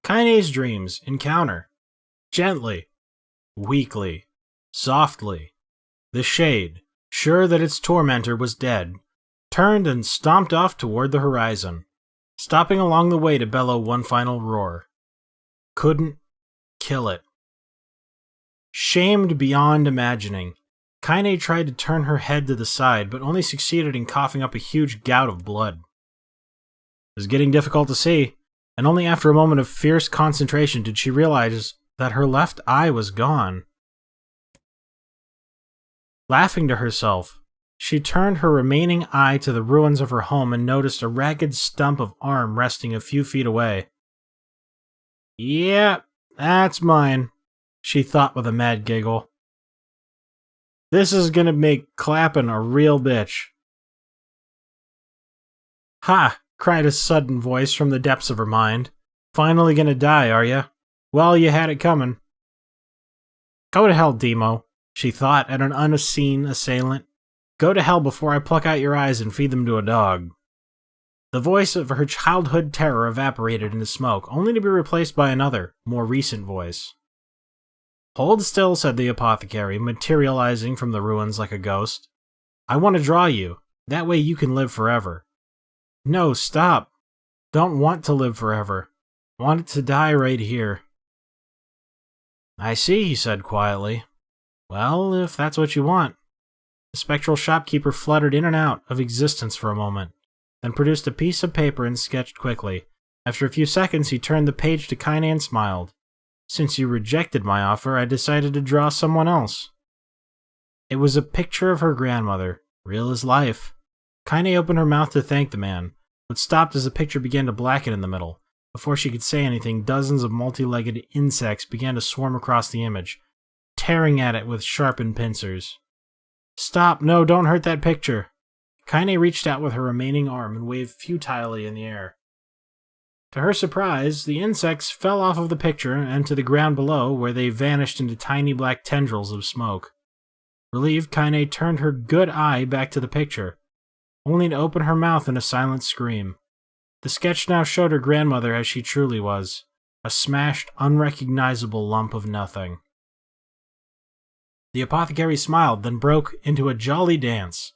Kaine's dreams encounter. Gently, weakly, softly. The shade, sure that its tormentor was dead, turned and stomped off toward the horizon, stopping along the way to bellow one final roar. Couldn't kill it. Shamed beyond imagining, Kaine tried to turn her head to the side, but only succeeded in coughing up a huge gout of blood. It was getting difficult to see, and only after a moment of fierce concentration did she realize that her left eye was gone. Laughing to herself, she turned her remaining eye to the ruins of her home and noticed a ragged stump of arm resting a few feet away. "Yeah, that's mine," she thought with a mad giggle. "This is gonna make clapping a real bitch." "Ha!" cried a sudden voice from the depths of her mind. "Finally gonna die, are ya? Well, you had it coming." "Go to hell, Demo," she thought at an unseen assailant. "Go to hell before I pluck out your eyes and feed them to a dog." The voice of her childhood terror evaporated into smoke, only to be replaced by another, more recent voice. "Hold still," said the apothecary, materializing from the ruins like a ghost. "I want to draw you. That way you can live forever." "No, stop. Don't want to live forever. Want it to die right here." "I see," he said quietly. "Well, if that's what you want." The spectral shopkeeper fluttered in and out of existence for a moment, then produced a piece of paper and sketched quickly. After a few seconds, he turned the page to Kaine and smiled. "Since you rejected my offer, I decided to draw someone else." It was a picture of her grandmother, real as life. Kaine opened her mouth to thank the man, but stopped as the picture began to blacken in the middle. Before she could say anything, dozens of multi-legged insects began to swarm across the image, tearing at it with sharpened pincers. "Stop! No, don't hurt that picture!" Kaine reached out with her remaining arm and waved futilely in the air. To her surprise, the insects fell off of the picture and to the ground below, where they vanished into tiny black tendrils of smoke. Relieved, Kaine turned her good eye back to the picture, only to open her mouth in a silent scream. The sketch now showed her grandmother as she truly was, a smashed, unrecognizable lump of nothing. The apothecary smiled, then broke into a jolly dance.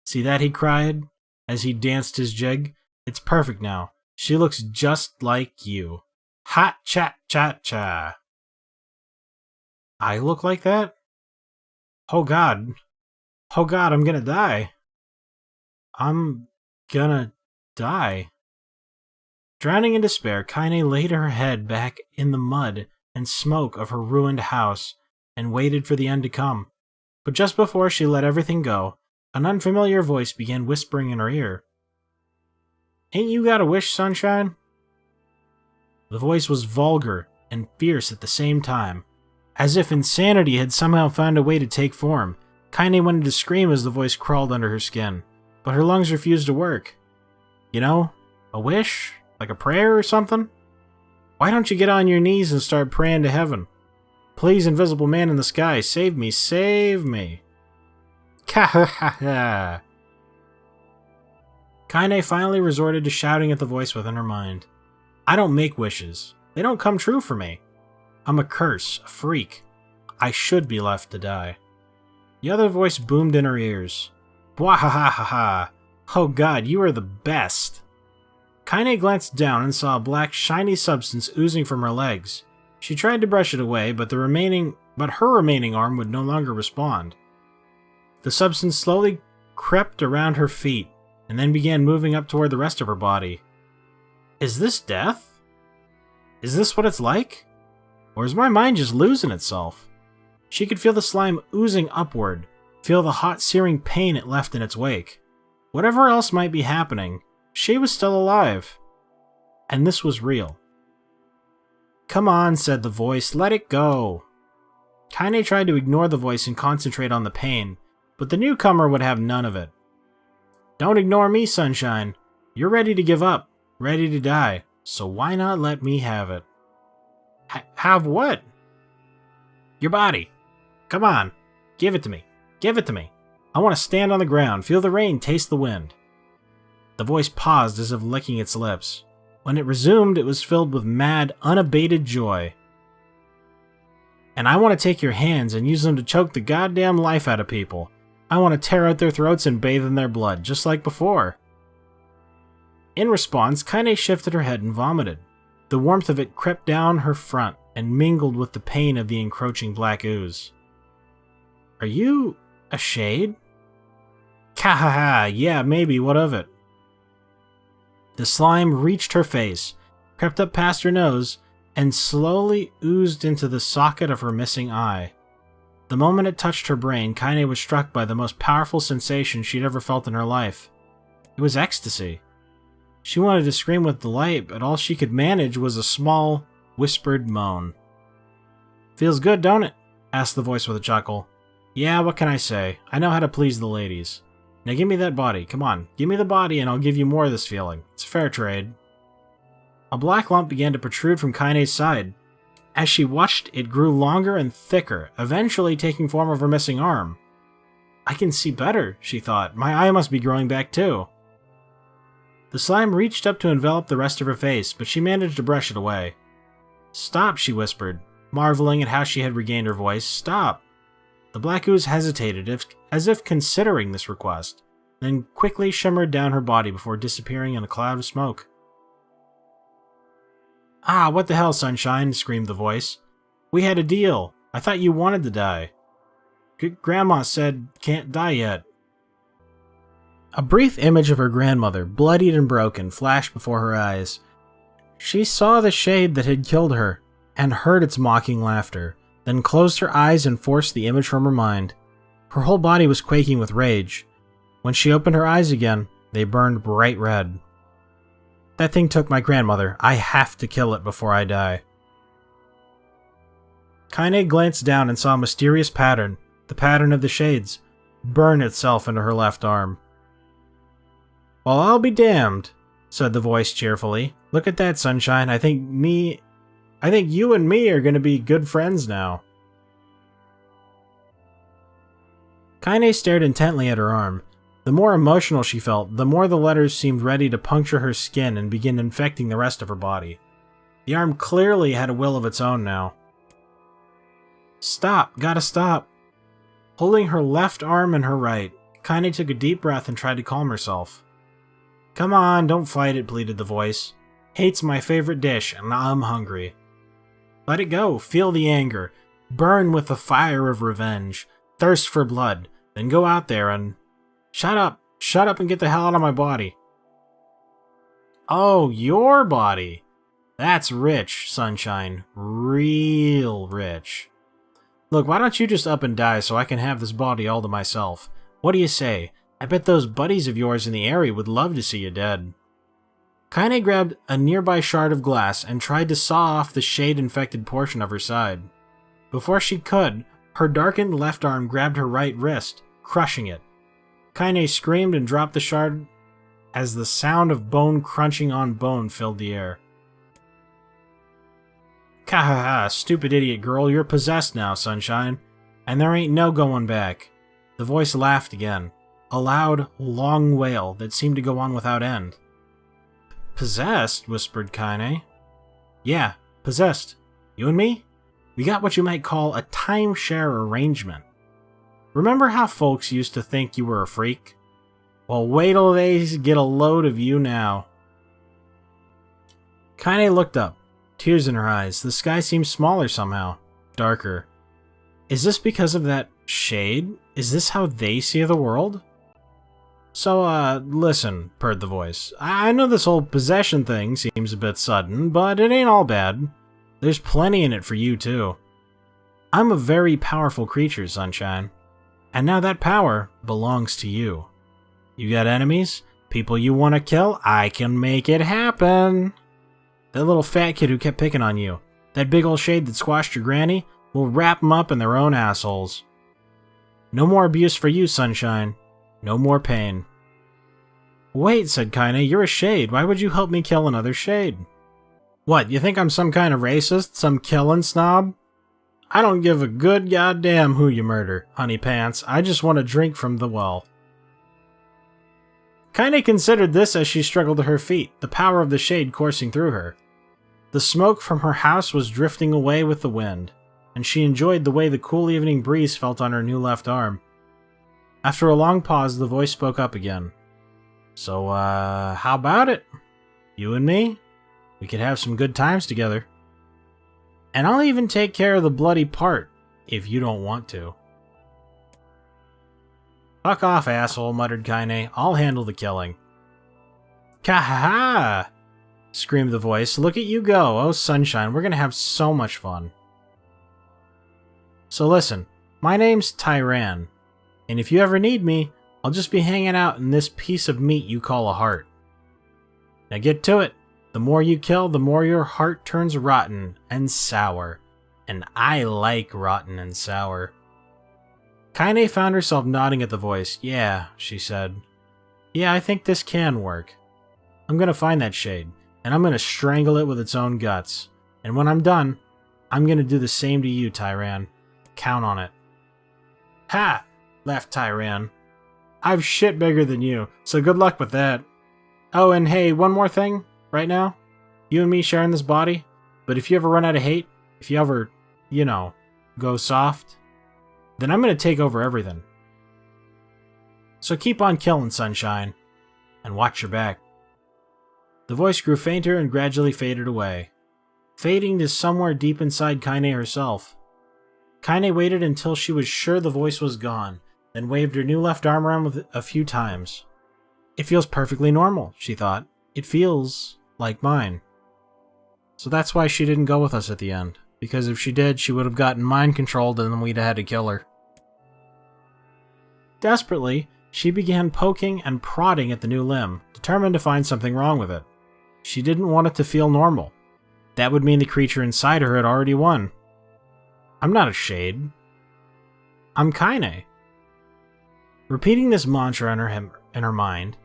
"See that?" he cried, as he danced his jig. "It's perfect now. She looks just like you. Hot chat chat cha." "I look like that? Oh God. Oh God, I'm gonna die. I'm gonna die." Drowning in despair, Kaine laid her head back in the mud and smoke of her ruined house and waited for the end to come. But just before she let everything go, an unfamiliar voice began whispering in her ear. "Ain't you got a wish, sunshine?" The voice was vulgar and fierce at the same time. As if insanity had somehow found a way to take form, Kaine wanted to scream as the voice crawled under her skin, but her lungs refused to work. "You know, a wish? Like a prayer or something? Why don't you get on your knees and start praying to heaven? Please, invisible man in the sky, save me, save me." Ka ha ha ha. Kaine finally resorted to shouting at the voice within her mind. "I don't make wishes. They don't come true for me. I'm a curse, a freak. I should be left to die." The other voice boomed in her ears. "Bwahahaha! Oh God, you are the best!" Kaine glanced down and saw a black, shiny substance oozing from her legs. She tried to brush it away, but her remaining arm would no longer respond. The substance slowly crept around her feet, and then began moving up toward the rest of her body. Is this death? Is this what it's like? Or is my mind just losing itself? She could feel the slime oozing upward, feel the hot, searing pain it left in its wake. Whatever else might be happening, she was still alive. And this was real. "Come on," said the voice, "let it go." Kaine tried to ignore the voice and concentrate on the pain, but the newcomer would have none of it. "Don't ignore me, sunshine. You're ready to give up, ready to die, so why not let me have it?" Have what?" "Your body. Come on, give it to me. Give it to me. I want to stand on the ground, feel the rain, taste the wind." The voice paused as if licking its lips. When it resumed, it was filled with mad, unabated joy. And I want to take your hands and use them to choke the goddamn life out of people. I want to tear out their throats and bathe in their blood, just like before. In response, Kaine shifted her head and vomited. The warmth of it crept down her front and mingled with the pain of the encroaching black ooze. Are you a shade? Kahaha, yeah, maybe, what of it? The slime reached her face, crept up past her nose, and slowly oozed into the socket of her missing eye. The moment it touched her brain, Kaine was struck by the most powerful sensation she'd ever felt in her life. It was ecstasy. She wanted to scream with delight, but all she could manage was a small, whispered moan. Feels good, don't it? Asked the voice with a chuckle. Yeah, what can I say? I know how to please the ladies. Now give me that body. Come on, give me the body and I'll give you more of this feeling. It's fair trade. A black lump began to protrude from Kaine's side. As she watched, it grew longer and thicker, eventually taking form of her missing arm. I can see better, she thought. My eye must be growing back too. The slime reached up to envelop the rest of her face, but she managed to brush it away. Stop, she whispered, marveling at how she had regained her voice. Stop. The black ooze hesitated, as if considering this request, then quickly shimmered down her body before disappearing in a cloud of smoke. Ah, what the hell, Sunshine, screamed the voice. We had a deal. I thought you wanted to die. Grandma said, can't die yet. A brief image of her grandmother, bloodied and broken, flashed before her eyes. She saw the shade that had killed her, and heard its mocking laughter, then closed her eyes and forced the image from her mind. Her whole body was quaking with rage. When she opened her eyes again, they burned bright red. That thing took my grandmother. I have to kill it before I die. Kaine glanced down and saw a mysterious pattern, the pattern of the shades, burn itself into her left arm. Well, I'll be damned, said the voice cheerfully. Look at that, Sunshine. I think you and me are going to be good friends now. Kaine stared intently at her arm. The more emotional she felt, the more the letters seemed ready to puncture her skin and begin infecting the rest of her body. The arm clearly had a will of its own now. Stop, gotta stop. Holding her left arm in her right, Kaine took a deep breath and tried to calm herself. Come on, don't fight it, pleaded the voice. Hate's my favorite dish, and I'm hungry. Let it go, feel the anger, burn with the fire of revenge, thirst for blood, then go out there and... Shut up and get the hell out of my body. Oh, your body. That's rich, Sunshine. Real rich. Look, why don't you just up and die so I can have this body all to myself? What do you say? I bet those buddies of yours in the area would love to see you dead. Kaine grabbed a nearby shard of glass and tried to saw off the shade-infected portion of her side. Before she could, her darkened left arm grabbed her right wrist, crushing it. Kaine screamed and dropped the shard as the sound of bone crunching on bone filled the air. Kahaha, stupid idiot girl, you're possessed now, Sunshine, and there ain't no going back. The voice laughed again, a loud, long wail that seemed to go on without end. Possessed? Whispered Kaine. Yeah, possessed. You and me? We got what you might call a timeshare arrangement. Remember how folks used to think you were a freak? Well, wait till they get a load of you now. Kaine looked up, tears in her eyes. The sky seemed smaller somehow, darker. Is this because of that shade? Is this how they see the world? So, listen, purred the voice. I know this whole possession thing seems a bit sudden, but it ain't all bad. There's plenty in it for you, too. I'm a very powerful creature, Sunshine. And now that power belongs to you. You got enemies? People you want to kill? I can make it happen. That little fat kid who kept picking on you, that big old shade that squashed your granny, we'll wrap them up in their own assholes. No more abuse for you, Sunshine. No more pain. Wait, said Kaine, you're a shade. Why would you help me kill another shade? What, you think I'm some kind of racist? Some killing snob? I don't give a good goddamn who you murder, honey pants. I just want to drink from the well. Kaine considered this as she struggled to her feet, the power of the shade coursing through her. The smoke from her house was drifting away with the wind, and she enjoyed the way the cool evening breeze felt on her new left arm. After a long pause, the voice spoke up again. So, how about it? You and me? We could have some good times together. And I'll even take care of the bloody part, if you don't want to. Fuck off, asshole, muttered Kaine. I'll handle the killing. Ka-ha-ha! Screamed the voice. Look at you go. Oh, sunshine, we're gonna have so much fun. So listen, my name's Tyrann, and if you ever need me, I'll just be hanging out in this piece of meat you call a heart. Now get to it. The more you kill, the more your heart turns rotten and sour. And I like rotten and sour. Kaine found herself nodding at the voice. Yeah, she said. Yeah, I think this can work. I'm gonna find that shade, and I'm gonna strangle it with its own guts. And when I'm done, I'm gonna do the same to you, Tyrann. Count on it. Ha! Laughed Tyrann. I've shit bigger than you, so good luck with that. Oh, and hey, one more thing, right now. You and me sharing this body, but if you ever run out of hate, if you ever, go soft, then I'm gonna take over everything. So keep on killing, sunshine, and watch your back. The voice grew fainter and gradually faded away, fading to somewhere deep inside Kaine herself. Kaine waited until she was sure the voice was gone, then waved her new left arm around with a few times. It feels perfectly normal, she thought. It feels like mine. So that's why she didn't go with us at the end, because if she did, she would have gotten mind-controlled and then we'd have had to kill her. Desperately, she began poking and prodding at the new limb, determined to find something wrong with it. She didn't want it to feel normal. That would mean the creature inside her had already won. I'm not a shade. I'm Kaine. Repeating this mantra in her mind,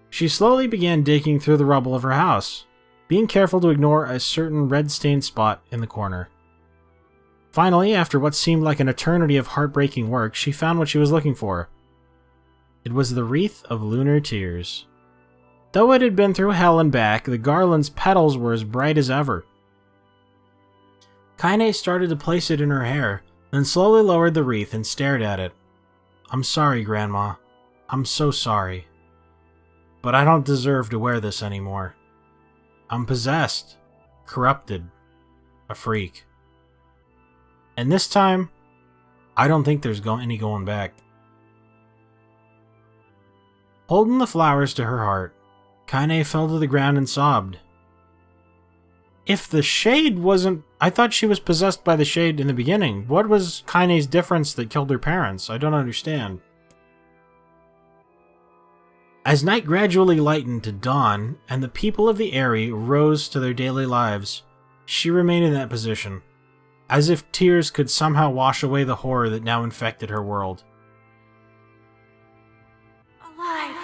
she slowly began digging through the rubble of her house, being careful to ignore a certain red-stained spot in the corner. Finally, after what seemed like an eternity of heartbreaking work, she found what she was looking for. It was the wreath of lunar tears. Though it had been through hell and back, the garland's petals were as bright as ever. Kaine started to place it in her hair, then slowly lowered the wreath and stared at it. I'm sorry, Grandma. I'm so sorry. But I don't deserve to wear this anymore. I'm possessed, corrupted, a freak. And this time, I don't think there's any going back. Holding the flowers to her heart, Kaine fell to the ground and sobbed. If the shade wasn't... I thought she was possessed by the shade in the beginning. What was Kaine's difference that killed her parents? I don't understand. As night gradually lightened to dawn, and the people of the area rose to their daily lives, she remained in that position, as if tears could somehow wash away the horror that now infected her world. Alive!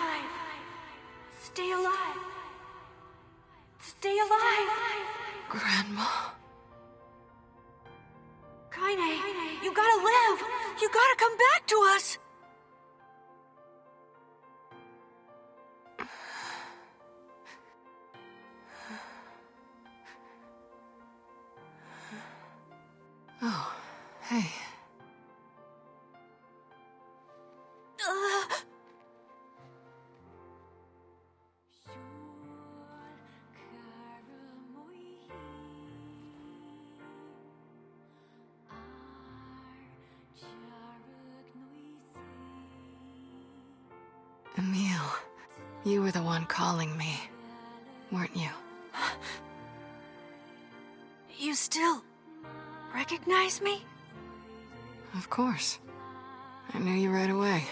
Stay alive! Stay alive! Grandma. Kaine, you gotta live! You gotta come back to us! Oh, hey. Emil, you were the one calling me, weren't you? You still recognize me? Of course. I knew you right away.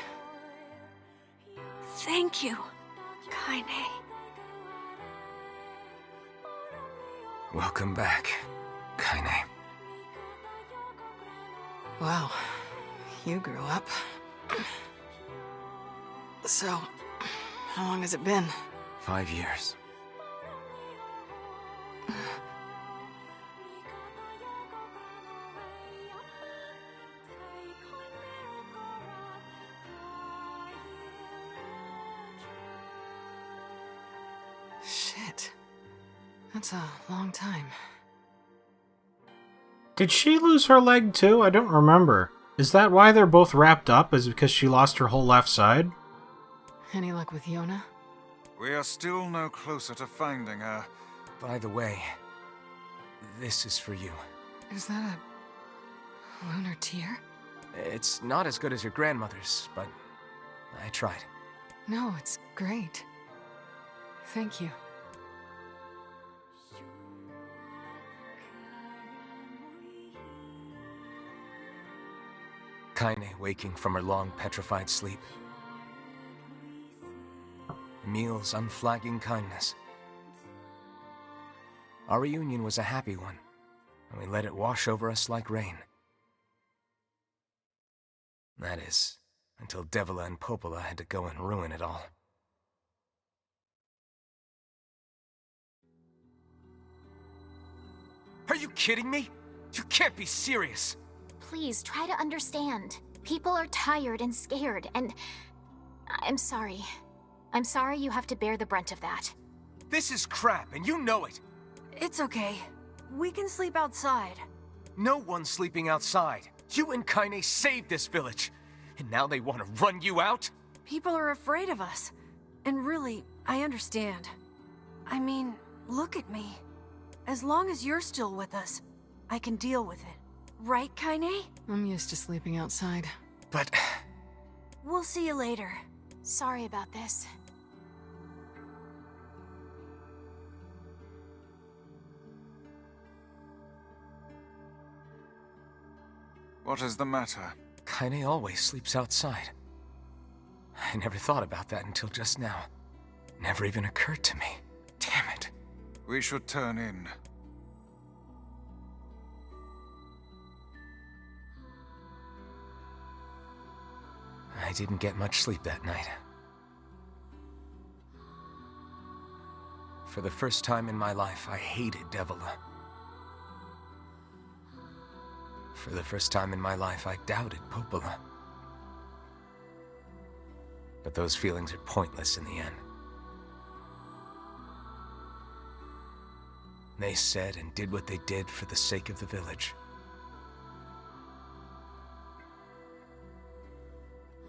Thank you, Kaine. Welcome back, Kaine. Wow, you grew up. So, how long has it been? 5 years. That's a long time. Did she lose her leg too? I don't remember. Is that why they're both wrapped up? Is it because she lost her whole left side? Any luck with Yona? We are still no closer to finding her. By the way, this is for you. Is that a lunar tear? It's not as good as your grandmother's, but I tried. No, it's great. Thank you. Kaine waking from her long, petrified sleep. Emil's unflagging kindness. Our reunion was a happy one, and we let it wash over us like rain. That is, until Devila and Popola had to go and ruin it all. Are you kidding me? You can't be serious! Please, try to understand. People are tired and scared, and I'm sorry. I'm sorry you have to bear the brunt of that. This is crap, and you know it! It's okay. We can sleep outside. No one's sleeping outside. You and Kaine saved this village, and now they want to run you out? People are afraid of us. And really, I understand. I mean, look at me. As long as you're still with us, I can deal with it. Right, Kaine? I'm used to sleeping outside. But... We'll see you later. Sorry about this. What is the matter? Kaine always sleeps outside. I never thought about that until just now. Never even occurred to me. Damn it. We should turn in. I didn't get much sleep that night. For the first time in my life, I hated Devila. For the first time in my life, I doubted Popola. But those feelings are pointless in the end. They said and did what they did for the sake of the village.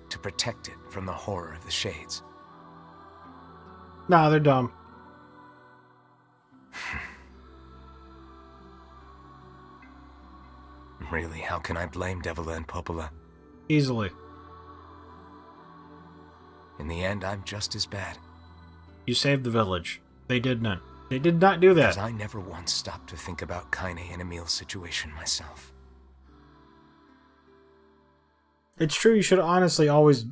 To protect it from the horror of the Shades. Nah, they're dumb. Really, how can I blame Devila and Popola? Easily. In the end, I'm just as bad. You saved the village. They didn't. They did not do that. Because I never once stopped to think about Kaine and Emil's situation myself. It's true, you should honestly always,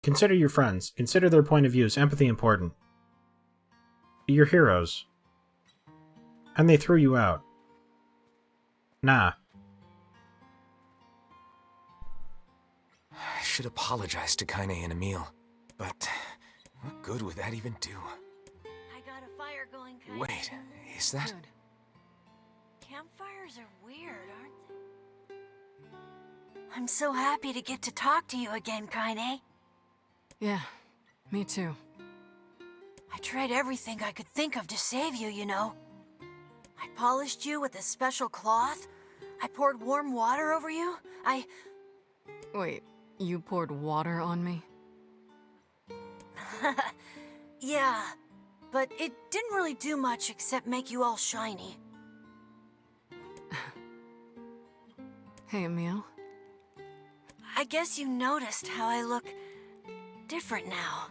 consider your friends. Consider their point of views. Empathy important. You're heroes. And they threw you out. Nah. I should apologize to Kaine and Emil, but what good would that even do? I got a fire going, Kaine. Wait, is that... Good. Campfires are weird, aren't they? I'm so happy to get to talk to you again, Kaine. Yeah, me too. I tried everything I could think of to save you, you know. I polished you with a special cloth. I poured warm water over you. Wait, you poured water on me? Yeah, but it didn't really do much except make you all shiny. Hey, Emil. I guess you noticed how I look different now.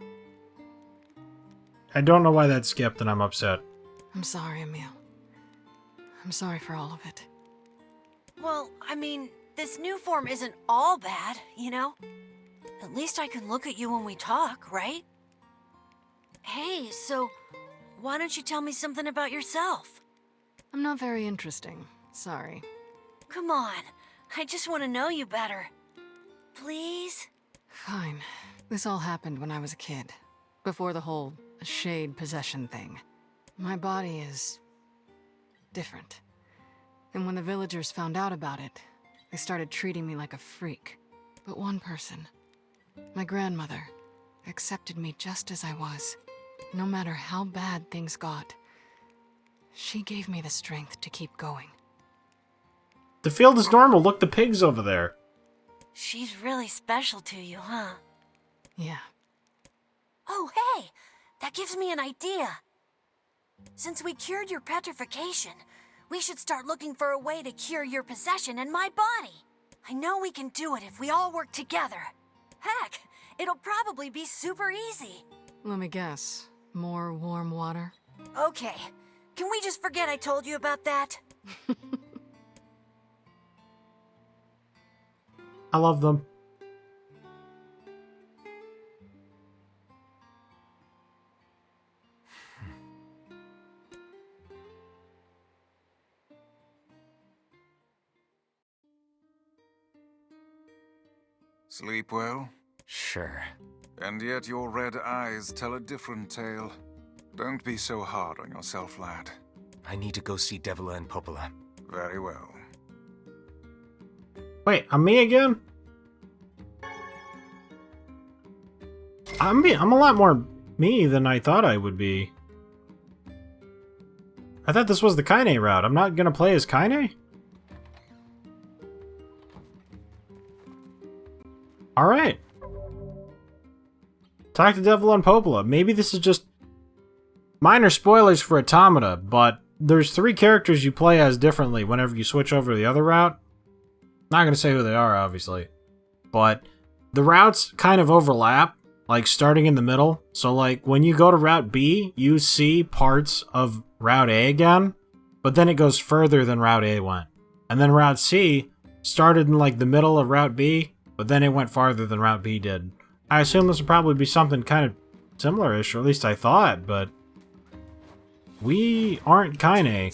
I don't know why that skipped and I'm upset. I'm sorry, Emil. I'm sorry for all of it. Well, I mean, this new form isn't all bad, you know? At least I can look at you when we talk, right? Hey, so why don't you tell me something about yourself? I'm not very interesting. Sorry. Come on, I just want to know you better. Please? Fine. This all happened when I was a kid. Before the whole shade possession thing. My body is... different. And when the villagers found out about it, they started treating me like a freak. But one person, my grandmother, accepted me just as I was. No matter how bad things got. She gave me the strength to keep going. The field is normal. Look, the pig's over there. She's really special to you, huh? Yeah. Oh, hey! That gives me an idea. Since we cured your petrification, we should start looking for a way to cure your possession and my body. I know we can do it if we all work together. Heck, it'll probably be super easy. Let me guess. More warm water? Okay, can we just forget I told you about that? I love them. Sleep well? Sure. And yet your red eyes tell a different tale. Don't be so hard on yourself, lad. I need to go see Devila and Popola. Very well. Wait, I'm me again? I'm a lot more me than I thought I would be. I thought this was the Kaine route. I'm not gonna play as Kaine? Alright. Talk to Devil and Popola. Maybe this is just minor spoilers for Automata, but there's 3 characters you play as differently whenever you switch over to the other route. Not gonna say who they are, obviously. But the routes kind of overlap, like starting in the middle. So like when you go to Route B, you see parts of Route A again, but then it goes further than Route A went. And then Route C started in like the middle of Route B, but then it went farther than Route B did. I assume this would probably be something kind of similar-ish, or at least I thought, but we aren't Kaine.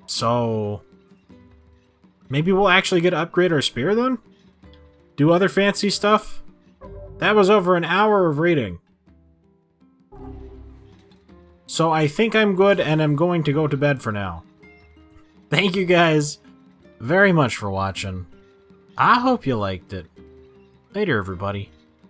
So maybe we'll actually get to upgrade our spear then? Do other fancy stuff? That was over an hour of reading. So I think I'm good and I'm going to go to bed for now. Thank you guys very much for watching. I hope you liked it. Later, everybody.